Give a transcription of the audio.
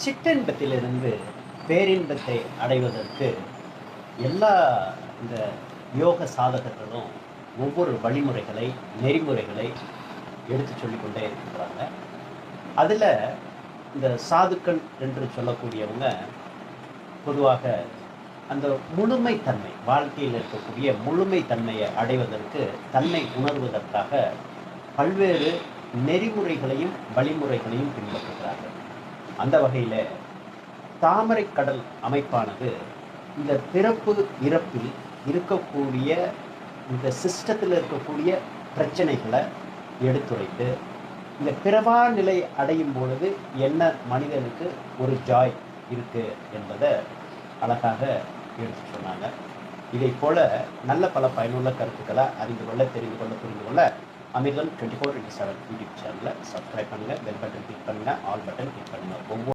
சிற்றின்பத்திலிருந்து பேரின்பத்தை அடைவதற்கு எல்லா இந்த யோக சாதகர்களும் ஒவ்வொரு வழிமுறைகளை, நெறிமுறைகளை எடுத்து சொல்லிக்கொண்டே இருக்கிறாங்க. அதில் இந்த சாதுக்கள் என்று சொல்லக்கூடியவங்க பொதுவாக அந்த முழுமைத்தன்மை, வாழ்க்கையில் இருக்கக்கூடிய முழுமைத்தன்மையை அடைவதற்கு, தன்னை உணர்வதற்காக பல்வேறு நெறிமுறைகளையும் வழிமுறைகளையும் பின்பற்றுகிறார்கள். அந்த வகையில் தாமரை கடல் அமைப்பானது இந்த பிறப்பு இறப்பில் இருக்கக்கூடிய இந்த சிஸ்டத்தில் இருக்கக்கூடிய பிரச்சனைகளை எடுத்துரைத்து, இந்த பிறவா நிலை அடையும் பொழுது என்ன மனிதனுக்கு ஒரு ஜாய் இருக்குது என்பதை அழகாக எடுத்து சொன்னாங்க. இதை போல நல்ல பல பயனுள்ள கருத்துக்களை அறிந்து கொள்ள, தெரிந்து கொள்ள, புரிந்து கொள்ள அமிர்தம் 24/7 யூடியூப் சேனலை சப்ஸ்கிரைப் பண்ணுங்கள், பெல் பட்டன் கிளிக் பண்ணுங்கள், ஆல் பட்டன் கிளிக் பண்ணுங்கள். ஒவ்வொரு